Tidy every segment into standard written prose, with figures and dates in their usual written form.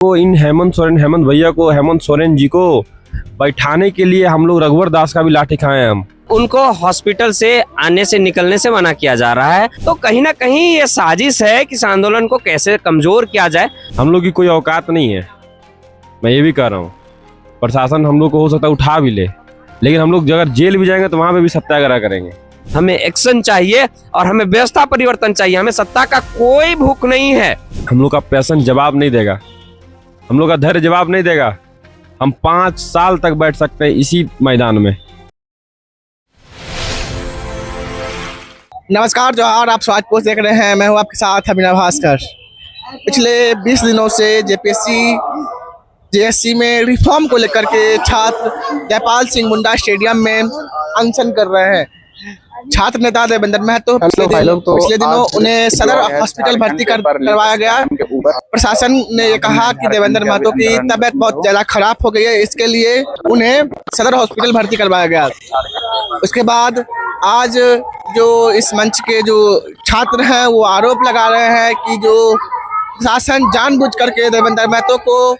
को इन हेमंत भैया को, हेमंत सोरेन जी को बैठाने के लिए हम लोग रघुवर दास का भी लाठी खाए हम। उनको हॉस्पिटल से आने से निकलने से मना किया जा रहा है। तो कहीं ना कहीं ये साजिश है कि इस आंदोलन को कैसे कमजोर किया जाए। हम लोग की कोई औकात नहीं है, मैं ये भी कह रहा हूँ। प्रशासन हम लोग को हो सकता है उठा भी ले, लेकिन हम लोग अगर जेल भी जाएंगे तो वहां पे भी सत्याग्रह करेंगे। हमें एक्शन चाहिए और हमें व्यवस्था परिवर्तन चाहिए। हमें सत्ता का कोई भूख नहीं है। हम लोग का पैशन जवाब नहीं देगा, हम लोग का धैर्य जवाब नहीं देगा। हम 5 साल तक बैठ सकते हैं इसी मैदान में। नमस्कार, जोहार। आप स्वाद पोस्ट देख रहे हैं। मैं हूं आपके साथ अभिनव भास्कर। पिछले 20 दिनों से जेएससी में रिफॉर्म को लेकर के छात्र जयपाल सिंह मुंडा स्टेडियम में अनशन कर रहे हैं। छात्र नेता देवेंद्र महतो पिछले दिनों उन्हें सदर हॉस्पिटल भर्ती करवाया गया। प्रशासन ने ये कहा कि देवेंद्र महतो की तबीयत बहुत ज्यादा खराब हो गई है, इसके लिए उन्हें सदर हॉस्पिटल भर्ती करवाया गया। उसके बाद आज जो इस मंच के जो छात्र हैं वो आरोप लगा रहे हैं कि जो प्रशासन जानबूझ करके देवेंद्र महतो को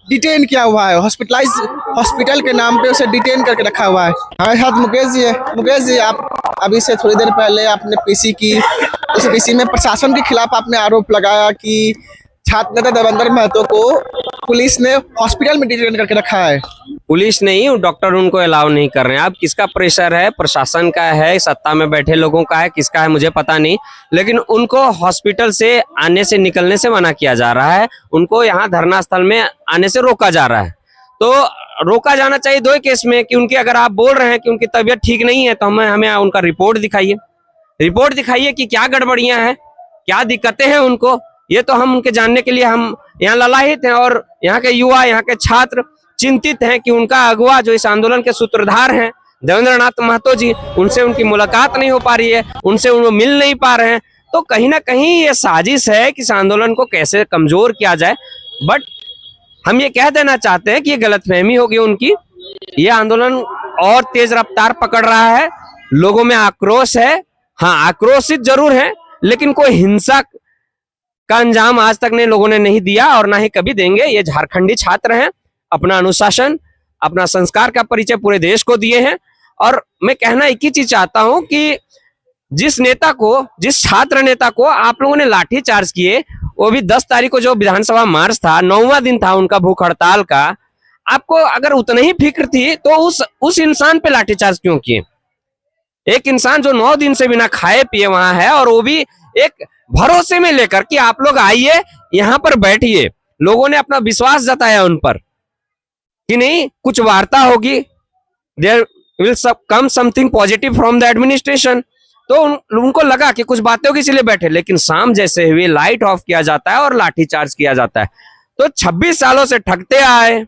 डिटेन किया हुआ है, हॉस्पिटल के नाम पे उसे डिटेन करके रखा हुआ है। हमारे साथ मुकेश जी है। मुकेश जी, आप अभी से थोड़ी देर पहले आपने पीसी की, उस पीसी में प्रशासन के खिलाफ आपने आरोप लगाया कि छात्र नेता देवेंद्र महतो को पुलिस ने हॉस्पिटल में डिटेन करके रखा है। पुलिस नहीं, डॉक्टर उनको अलाउ नहीं कर रहे हैं। अब किसका प्रेशर है? प्रशासन का है, सत्ता में बैठे लोगों का है, किसका है मुझे पता नहीं, लेकिन उनको हॉस्पिटल से आने से निकलने से मना किया जा रहा है। उनको यहाँ धरना स्थल में आने से रोका जा रहा है। तो रोका जाना चाहिए दो केस में कि उनकी, अगर आप बोल रहे हैं कि उनकी तबीयत ठीक नहीं है तो हमें उनका रिपोर्ट दिखाइए कि क्या गड़बड़ियां हैं, क्या दिक्कतें हैं उनको। ये तो हम उनके जानने के लिए हम यहाँ ललाहित हैं और यहाँ के युवा, यहाँ के छात्र चिंतित हैं कि उनका अगुवा जो इस आंदोलन के सूत्रधार हैं देवेंद्र नाथ महतो जी, उनसे उनकी मुलाकात नहीं हो पा रही है, उनसे वो मिल नहीं पा रहे हैं। तो कहीं ना कहीं ये साजिश है कि इस आंदोलन को कैसे कमजोर किया जाए। बट हम ये कह देना चाहते हैं कि ये गलतफहमी होगी उनकी। ये आंदोलन और तेज रफ्तार पकड़ रहा है, लोगों में आक्रोश है। हाँ, आक्रोशित जरूर है, लेकिन कोई हिंसा का अंजाम आज तक लोगों ने नहीं दिया और ना ही कभी देंगे। ये झारखंडी छात्र हैं, अपना अनुशासन, अपना संस्कार का परिचय पूरे देश को दिए हैं। और मैं कहना एक ही चीज चाहता हूं कि जिस छात्र नेता को आप लोगों ने लाठी चार्ज किए, वो भी 10 तारीख को जो विधानसभा मार्च था, 9वां दिन था उनका भूख हड़ताल का, आपको अगर उतनी ही फिक्र थी तो उस इंसान पे लाठीचार्ज क्यों किए? एक इंसान जो 9 दिन से बिना खाए पिए वहां है, और वो भी एक भरोसे में लेकर कि आप लोग आइए, यहाँ पर बैठिए। लोगों ने अपना विश्वास जताया उन पर कि नहीं, कुछ वार्ता होगी, there will come something positive from the administration. तो उनको लगा कि कुछ बातें होगी, इसलिए बैठे। लेकिन शाम जैसे हुए लाइट ऑफ किया जाता है और लाठीचार्ज किया जाता है। तो 26 सालों से ठगते आए,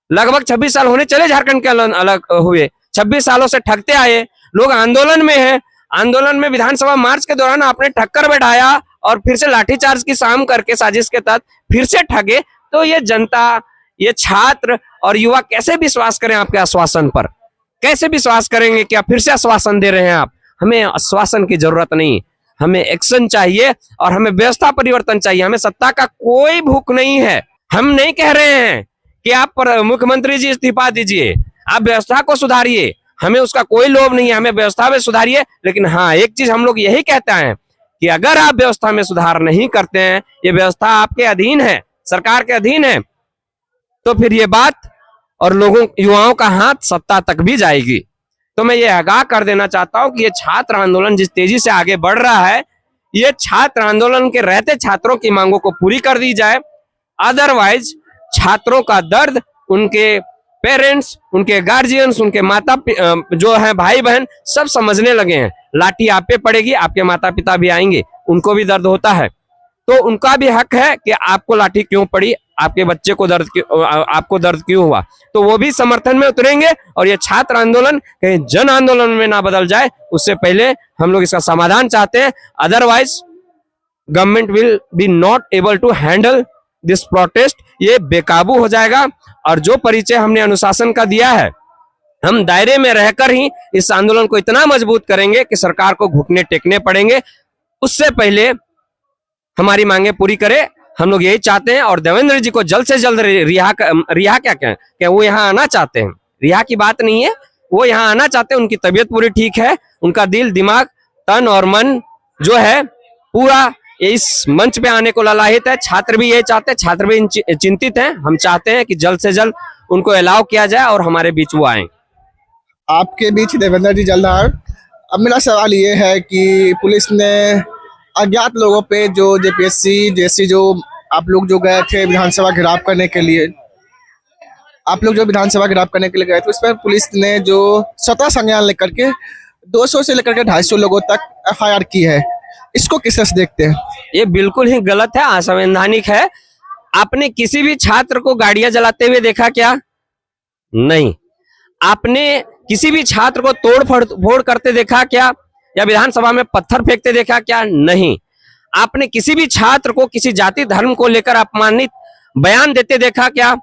लगभग 26 साल होने चले झारखंड के अलग हुए, 26 सालों से ठगते आए लोग। आंदोलन में है, आंदोलन में विधानसभा मार्च के दौरान आपने ठक्कर बैठाया और फिर से लाठीचार्ज की शाम करके साजिश के तहत फिर से ठगे। तो ये जनता, ये छात्र और युवा कैसे विश्वास करें आपके आश्वासन पर? कैसे विश्वास करेंगे कि आप फिर से आश्वासन दे रहे हैं? आप, हमें आश्वासन की जरूरत नहीं, हमें एक्शन चाहिए और हमें व्यवस्था परिवर्तन चाहिए। हमें सत्ता का कोई भूख नहीं है। हम नहीं कह रहे हैं कि आप मुख्यमंत्री जी इस्तीफा दीजिए, आप व्यवस्था को सुधारिए, हमें उसका कोई लोभ नहीं है। हमें व्यवस्था में सुधारिए। लेकिन हाँ, एक चीज हम लोग यही कहते हैं कि अगर आप व्यवस्था में सुधार नहीं करते हैं, ये व्यवस्था आपके अधीन है, सरकार के अधीन है, तो फिर ये बात और युवाओं का हाथ सत्ता तक भी जाएगी। तो मैं ये आगाह कर देना चाहता हूं कि ये छात्र आंदोलन जिस तेजी से आगे बढ़ रहा है, ये छात्र आंदोलन के रहते छात्रों की मांगों को पूरी कर दी जाए। अदरवाइज छात्रों का दर्द उनके पेरेंट्स, उनके गार्जियंस, उनके माता जो है भाई बहन, सब समझने लगे हैं। लाठी आप पे पड़ेगी, आपके माता पिता भी आएंगे, उनको भी दर्द होता है। तो उनका भी हक है कि आपको लाठी क्यों पड़ी, आपके बच्चे को आपको दर्द क्यों हुआ। तो वो भी समर्थन में उतरेंगे। और ये छात्र आंदोलन कहीं जन आंदोलन में ना बदल जाए, उससे पहले हम लोग इसका समाधान चाहते हैं। Otherwise government will be not able to handle this protest. ये बेकाबू हो जाएगा। और जो परिचय हमने अनुशासन का दिया है, हम दायरे में रहकर ही इस आंदोलन को इतना मजबूत करेंगे कि सरकार को घुटने टेकने पड़ेंगे। उससे पहले हमारी मांगे पूरी करे हम लोग यही चाहते हैं और देवेंद्र जी को जल्द से जल्द रिहा क्या कहें कि वो यहाँ आना चाहते हैं। रिहा की बात नहीं है, वो यहाँ आना चाहते हैं। उनकी तबीयत पूरी ठीक है, उनका दिल दिमाग तन और मन जो है पूरा इस मंच पे आने को ललाहित है। छात्र भी यही चाहते हैं, छात्र भी चिंतित हैं। हम चाहते हैं कि जल्द से जल्द उनको अलाउ किया जाए और हमारे बीच वो आए। आपके बीच देवेंद्र जी जल्द आए। अब मेरा सवाल ये है कि पुलिस ने अज्ञात लोगों पे जो जेपीएससी जैसी जो आप लोग जो गए थे विधानसभा घेराव करने के लिए, आप लोग जो विधानसभा घेराव करने के लिए गए थे, उस पर पुलिस ने जो स्वतः संज्ञान लेकर के 200 से लेकर के 250 लोगों तक एफआईआर की है, इसको किस तरह से देखते हैं? ये बिल्कुल ही गलत है, असंवैधानिक है। आपने किसी भी छात्र को गाड़ियां जलाते हुए देखा क्या? नहीं। आपने किसी भी छात्र को तोड़ फोड़ करते देखा क्या? या विधानसभा में पत्थर फेंकते देखा क्या? नहीं। आपने किसी भी छात्र को किसी जाति धर्म को लेकर अपमानित बयान देते देखा क्या?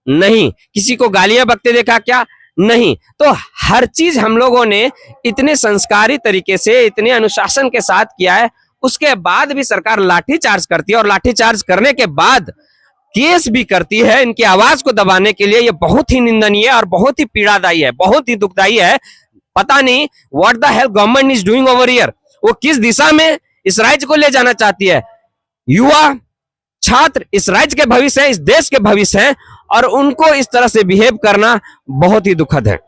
नहीं। किसी को गालियां बकते देखा क्या? नहीं। तो हर चीज हम लोगों ने इतने संस्कारी तरीके से, इतने अनुशासन के साथ किया है, उसके बाद भी सरकार लाठीचार्ज करती है और लाठीचार्ज करने के बाद केस भी करती है इनकी आवाज को दबाने के लिए। ये बहुत ही निंदनीय और बहुत ही पीड़ादायी है, बहुत ही दुखदायी है। पता नहीं what the hell government is doing over here. वो किस दिशा में इस राज्य को ले जाना चाहती है। युवा छात्र इस राज्य के भविष्य है, इस देश के भविष्य है, और उनको इस तरह से बिहेव करना बहुत ही दुखद है।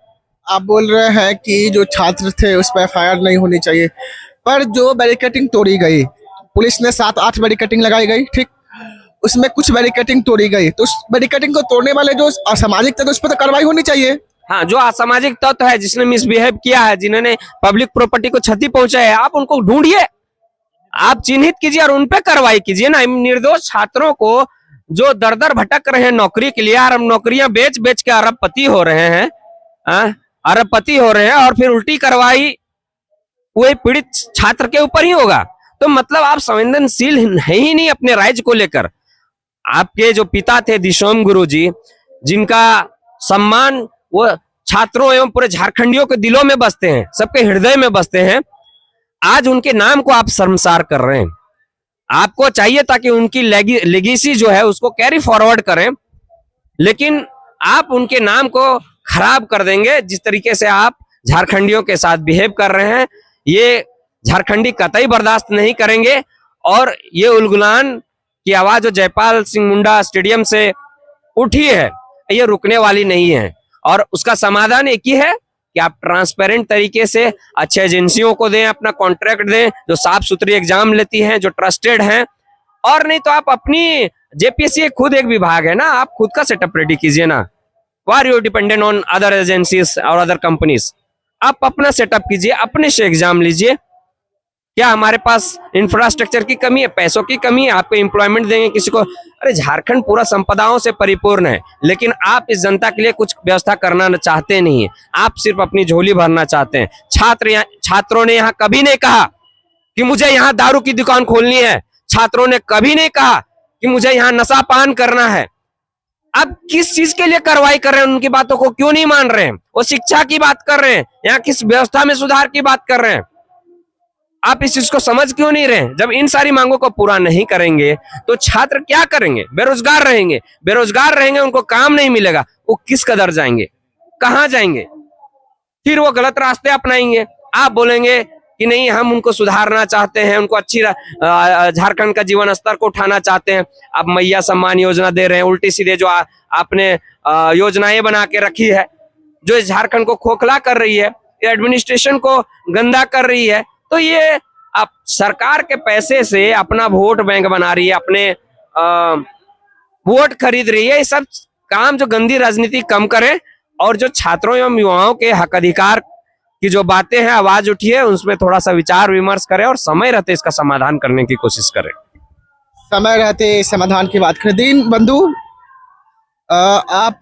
आप बोल रहे हैं कि जो छात्र थे उस पर एफआईआर नहीं होनी चाहिए, पर जो बैरिकेडिंग तोड़ी गई, पुलिस ने 7-8 बैरिकेडिंग लगाई गई, ठीक, उसमें कुछ बैरिकेडिंग तोड़ी गई, तो उस बैरिकेडिंग को तोड़ने वाले जो असामाजिक थे, तो उस पर तो कार्रवाई होनी चाहिए। हाँ, जो असामाजिक तत्व है, जिसने मिसबिहेव किया है, जिन्होंने पब्लिक प्रॉपर्टी को क्षति पहुंचाई है, आप उनको ढूंढिए, आप चिन्हित कीजिए और उन पे कार्रवाई कीजिए ना। निर्दोष छात्रों को जो दर दर भटक रहे हैं नौकरी के लिए, और नौकरियां बेच बेच के अरबपति हो रहे हैं, अरबपति हो रहे हैं, और फिर उल्टी कार्रवाई वही पीड़ित छात्र के ऊपर ही होगा। तो मतलब आप संवेदनशील है ही नहीं अपने राज्य को लेकर। आपके जो पिता थे दिशोम गुरु जी, जिनका सम्मान वो छात्रों एवं पूरे झारखंडियों के दिलों में बसते हैं, सबके हृदय में बसते हैं, आज उनके नाम को आप शर्मसार कर रहे हैं। आपको चाहिए ताकि उनकी लेगेसी जो है उसको कैरी फॉरवर्ड करें, लेकिन आप उनके नाम को खराब कर देंगे। जिस तरीके से आप झारखंडियों के साथ बिहेव कर रहे हैं, ये झारखंडी कतई बर्दाश्त नहीं करेंगे। और ये उलगुलान की आवाज जो जयपाल सिंह मुंडा स्टेडियम से उठी है, ये रुकने वाली नहीं है। और उसका समाधान एक ही है कि आप ट्रांसपेरेंट तरीके से अच्छे एजेंसियों को दें, अपना कॉन्ट्रैक्ट दें, जो साफ सुथरी एग्जाम लेती हैं, जो ट्रस्टेड हैं। और नहीं तो आप अपनी जेपीएससी खुद एक विभाग है ना, आप खुद का सेटअप रेडी कीजिए ना। Why are you dependent on other agencies और अदर कंपनीज? आप अपना सेटअप कीजिए, अपने से एग्जाम लीजिए। क्या हमारे पास इंफ्रास्ट्रक्चर की कमी है, पैसों की कमी है? आपको एम्प्लॉयमेंट देंगे किसी को? अरे झारखंड पूरा संपदाओं से परिपूर्ण है, लेकिन आप इस जनता के लिए कुछ व्यवस्था करना चाहते नहीं है। आप सिर्फ अपनी झोली भरना चाहते हैं। छात्रों ने यहाँ कभी नहीं कहा कि मुझे यहाँ दारू की दुकान खोलनी है। छात्रों ने कभी नहीं कहा कि मुझे यहाँ नशा पान करना है। अब किस चीज के लिए कार्रवाई कर रहे हैं? उनकी बातों को क्यों नहीं मान रहे हैं? वो शिक्षा की बात कर रहे हैं, यहाँ किस व्यवस्था में सुधार की बात कर रहे हैं? आप इस चीज को समझ क्यों नहीं रहे? जब इन सारी मांगों को पूरा नहीं करेंगे तो छात्र क्या करेंगे? बेरोजगार रहेंगे। बेरोजगार रहेंगे, उनको काम नहीं मिलेगा, वो किस कदर जाएंगे, कहां जाएंगे? फिर वो गलत रास्ते अपनाएंगे। आप बोलेंगे कि नहीं, हम उनको सुधारना चाहते हैं, उनको अच्छी झारखंड का जीवन स्तर को उठाना चाहते हैं। आप मैया सम्मान योजना दे रहे हैं, उल्टी सीधे जो आपने योजनाएं बना के रखी है, जो झारखंड को खोखला कर रही है, एडमिनिस्ट्रेशन को गंदा कर रही है। तो ये आप सरकार के पैसे से अपना वोट बैंक बना रही है, अपने वोट खरीद रही है। ये सब काम जो गंदी राजनीति कम करे, और जो छात्रों एवं युवाओं के हक अधिकार की जो बातें हैं, आवाज उठी है, उसमें थोड़ा सा विचार विमर्श करें और समय रहते इसका समाधान करने की कोशिश करें। समय रहते समाधान की बात करें। दीन बंधु, आप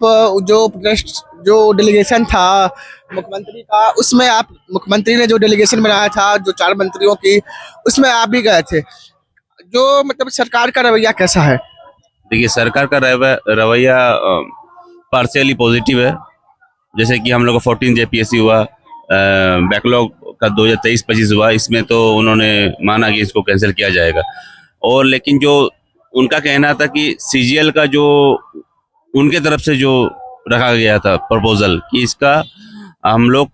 जो डेलीगेशन था मुख्यमंत्री का, उसमें आप, मुख्यमंत्री ने जो डेलीगेशन बनाया था जो 4 मंत्रियों की, उसमें आप भी गए थे। जो मतलब सरकार का रवैया कैसा है? देखिए, सरकार का रवैया पार्शियली पॉजिटिव है। जैसे कि हम लोग का 14 जेपीएससी हुआ, बैकलॉग का 2023-25 हुआ, इसमें तो उन्होंने माना कि इसको कैंसिल किया जाएगा। और लेकिन जो उनका कहना था कि सीजीएल का जो उनके तरफ से जो रखा गया था प्रपोजल कि इसका हम लोग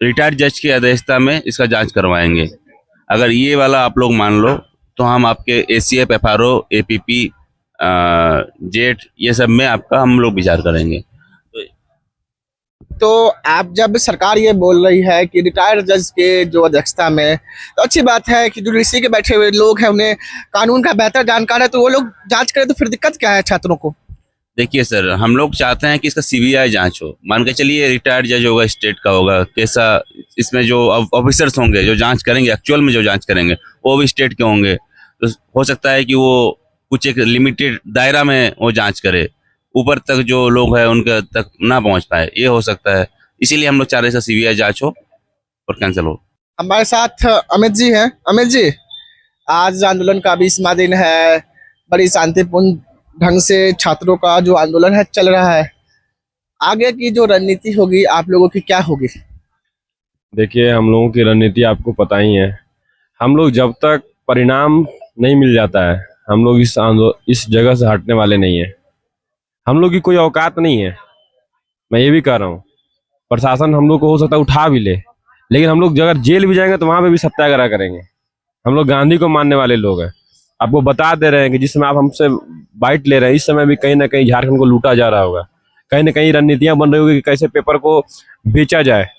रिटायर्ड जज की अध्यक्षता में इसका जांच करवाएंगे। अगर ये वाला आप लोग मान लो तो हम आपके एसीएफ, एफआरओ, एपीपी, जेट ये सब में आपका हम लोग विचार करेंगे। तो आप जब सरकार ये बोल रही है कि रिटायर्ड जज के जो अध्यक्षता में, तो अच्छी बात है कि जो ऋषि के बैठे हुए लोग हैं उन्हें कानून का बेहतर जानकार है, तो वो लोग जांच करें, तो फिर दिक्कत क्या है छात्रों को? देखिए सर, हम लोग चाहते हैं कि इसका सीबीआई जांच हो। मान के चलिए रिटायर्ड जज होगा, स्टेट का होगा, कैसा इसमें जो ऑफिसर्स होंगे जो जांच करेंगे, एक्चुअल में जो जांच करेंगे वो भी स्टेट के होंगे। तो हो सकता है कि वो कुछ एक लिमिटेड दायरा में वो जांच करे, ऊपर तक जो लोग हैं उनके तक ना पहुंच पाए, ये हो सकता है। इसीलिए हम लोग चाह रहे हैं सीबीआई जांच हो और कैंसिल हो। हमारे साथ अमित जी हैं। अमित जी, आज आंदोलन का 20वां दिन है, बड़ी शांतिपूर्ण ढंग से छात्रों का जो आंदोलन है चल रहा है। आगे की जो रणनीति होगी आप लोगों की क्या होगी? देखिए, हम लोगों की रणनीति आपको पता ही है। हम लोग जब तक परिणाम नहीं मिल जाता है, हम लोग इस जगह से हटने वाले नहीं है। हम लोग की कोई औकात नहीं है, मैं ये भी कह रहा हूँ। प्रशासन हम लोग को हो सकता है उठा भी ले, लेकिन हम लोग अगर जेल भी जाएंगे तो वहां पे भी सत्याग्रह करेंगे। हम लोग गांधी को मानने वाले लोग हैं। आपको बता दे रहे हैं कि जिस समय आप हमसे बाइट ले रहे हैं, इस समय भी कहीं ना कहीं झारखंड को लूटा जा रहा होगा। कहीं ना कहीं रणनीतियां बन रही होगी कि कैसे पेपर को बेचा जाए,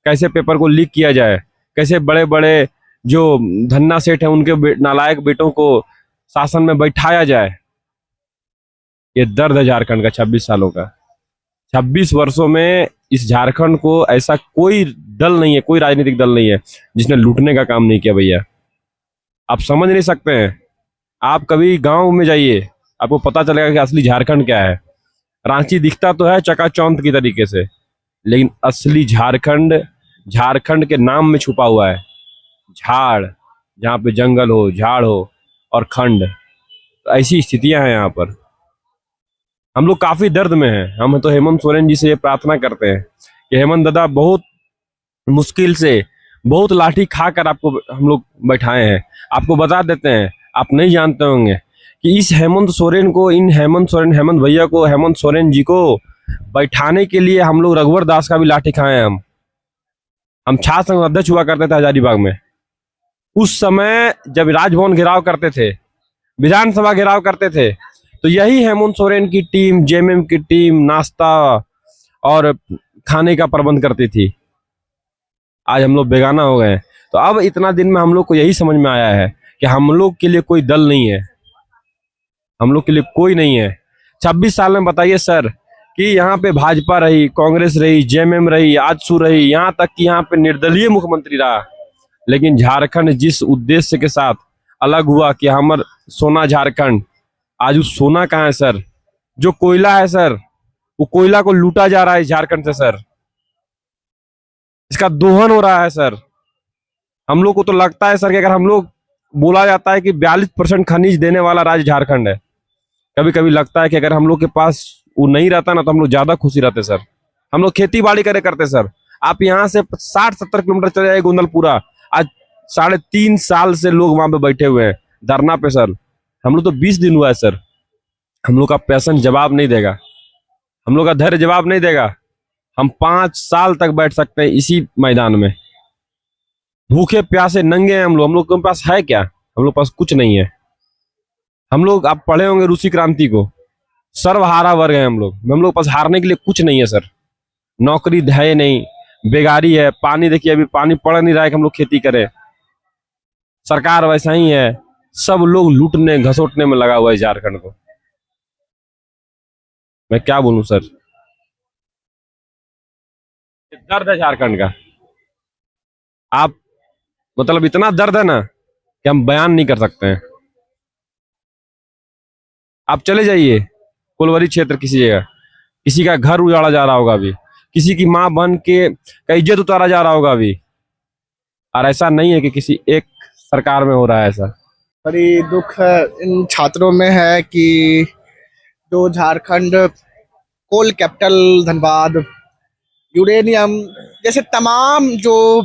कैसे पेपर को लीक किया जाए, कैसे बड़े बड़े जो धन्ना सेठ हैं उनके नालायक बेटों को शासन में बैठाया जाए। ये दर्द है झारखंड का 26 सालों का। 26 वर्षों में इस झारखंड को ऐसा कोई दल नहीं है, कोई राजनीतिक दल नहीं है जिसने लूटने का काम नहीं किया। भैया, आप समझ नहीं सकते हैं। आप कभी गांव में जाइए, आपको पता चलेगा कि असली झारखंड क्या है। रांची दिखता तो है चकाचौंध की तरीके से, लेकिन असली झारखंड झारखंड के नाम में छुपा हुआ है। झाड़, जहाँ पे जंगल हो, झाड़ हो और खंड, तो ऐसी स्थितियां हैं यहाँ पर। हम लोग काफी दर्द में हैं। हम तो हेमंत सोरेन जी से ये प्रार्थना करते हैं कि हेमंत दादा, बहुत मुश्किल से, बहुत लाठी खाकर आपको हम लोग बैठाए हैं। आपको बता देते हैं, आप नहीं जानते होंगे कि इस हेमंत सोरेन को, हेमंत भैया को, हेमंत सोरेन जी को बैठाने के लिए हम लोग रघुवर दास का भी लाठी खाए हैं। हम छात्र संघ अध्यक्ष हुआ करते थे हजारीबाग में। उस समय जब राजभवन घेराव करते थे, विधानसभा घेराव करते थे, तो यही हेमंत सोरेन की टीम, जेएमएम की टीम नाश्ता और खाने का प्रबंध करती थी। आज हम लोग बेगाना हो गए। तो अब इतना दिन में हम लोग को यही समझ में आया है कि हम लोग के लिए कोई दल नहीं है, हम लोग के लिए कोई नहीं है। 26 साल में बताइए सर कि यहाँ पे भाजपा रही, कांग्रेस रही, जेएमएम रही, आजसू रही, यहाँ तक कि यहाँ पे निर्दलीय मुख्यमंत्री रहा, लेकिन झारखंड जिस उद्देश्य के साथ अलग हुआ कि हमर सोना झारखंड, आज उस सोना कहाँ है सर? जो कोयला है सर, वो कोयला को लूटा जा रहा है झारखंड से सर। इसका दोहन हो रहा है सर। हम लोग को तो लगता है सर कि अगर हम लोग, बोला जाता है कि 42% खनिज देने वाला राज्य झारखंड है। कभी कभी लगता है कि अगर हम लोग के पास वो नहीं रहता ना तो हम लोग ज्यादा खुशी रहते सर। हम लोग खेती बाड़ी करते सर। आप यहाँ से 60-70 किलोमीटर चले जाए गोंदलपुरा, आज 3.5 साल से लोग वहां पे बैठे हुए हैं धरना पे सर। हम लोग तो 20 दिन हुआ है सर। हम लोग का पैशन जवाब नहीं देगा, हम लोग का धैर्य जवाब नहीं देगा। हम 5 साल तक बैठ सकते हैं इसी मैदान में, भूखे प्यासे नंगे हैं हम लोग के पास है क्या? हम लोग पास कुछ नहीं है। हम लोग, आप पढ़े होंगे रूसी क्रांति को, सर्वहारा वर्ग है हम लोग पास हारने के लिए कुछ नहीं है सर। नौकरी है नहीं, बेगारी है, पानी देखिए अभी पानी पड़ नहीं रहा है कि हम लोग खेती करें। सरकार वैसा ही है, सब लोग लूटने घसोटने में लगा हुआ है झारखंड को। मैं क्या बोलूं सर, दर्द है झारखंड का। आप मतलब इतना दर्द है ना कि हम बयान नहीं कर सकते हैं। आप चले जाइए कोलवरी क्षेत्र, किसी जगह किसी का घर उजाड़ा जा रहा होगा अभी, किसी की माँ बहन का इज्जत उतारा जा रहा होगा अभी, और ऐसा नहीं है कि किसी एक सरकार में हो रहा है ऐसा। बड़ी दुख इन छात्रों में है कि जो झारखंड कोल कैपिटल धनबाद, यूरेनियम जैसे तमाम जो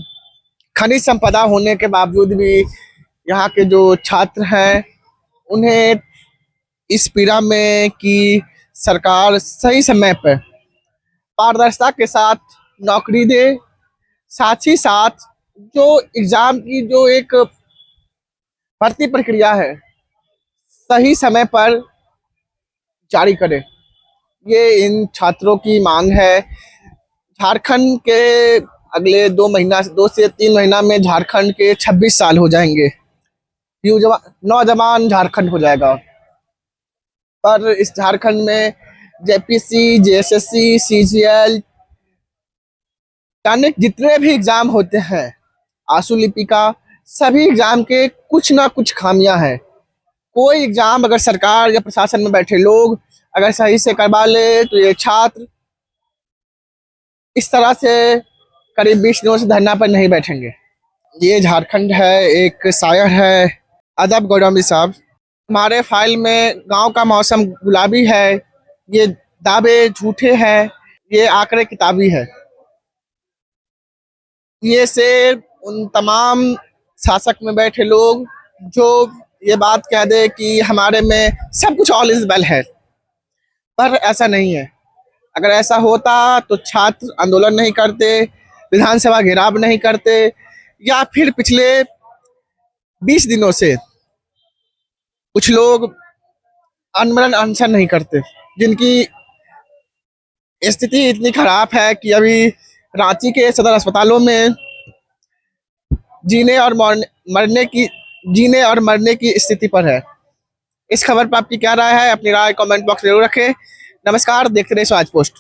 खनिज संपदा होने के बावजूद भी यहाँ के जो छात्र हैं उन्हें इस पीड़ा में कि सरकार सही समय पर पारदर्शिता के साथ नौकरी दे, साथ ही साथ जो एग्जाम की जो एक भर्ती प्रक्रिया है सही समय पर जारी करे। ये इन छात्रों की मांग है। झारखंड के अगले 2 से 3 महीना में झारखंड के 26 साल हो जाएंगे। नौजवान झारखंड हो जाएगा। पर इस झारखंड में जेपीसी, जेएसएससी, सीजीएल यानी जितने भी एग्जाम होते हैं, आंसू लिपिका, सभी एग्जाम के कुछ ना कुछ खामियां हैं। कोई एग्जाम अगर सरकार या प्रशासन में बैठे लोग अगर सही से करवा ले तो ये छात्र इस तरह से करीब 20 दिनों से धरना पर नहीं बैठेंगे। ये झारखंड है। एक शायर है, अदब गौरवी साहब, हमारे फाइल में गांव का मौसम गुलाबी है, ये दावे झूठे हैं, ये आंकड़े किताबी है। ये से उन तमाम शासक में बैठे लोग जो ये बात कह दे कि हमारे में सब कुछ ऑल इज वेल है, पर ऐसा नहीं है। अगर ऐसा होता तो छात्र आंदोलन नहीं करते, विधानसभा घेराव नहीं करते, या फिर पिछले 20 दिनों से कुछ लोग आमरण अनशन नहीं करते, जिनकी स्थिति इतनी खराब है कि अभी रांची के सदर अस्पतालों में जीने और मरने की स्थिति पर है। इस खबर पर आपकी क्या राय है? अपनी राय कमेंट बॉक्स में जरूर रखें। नमस्कार, देखते रहिए स्वराज पोस्ट।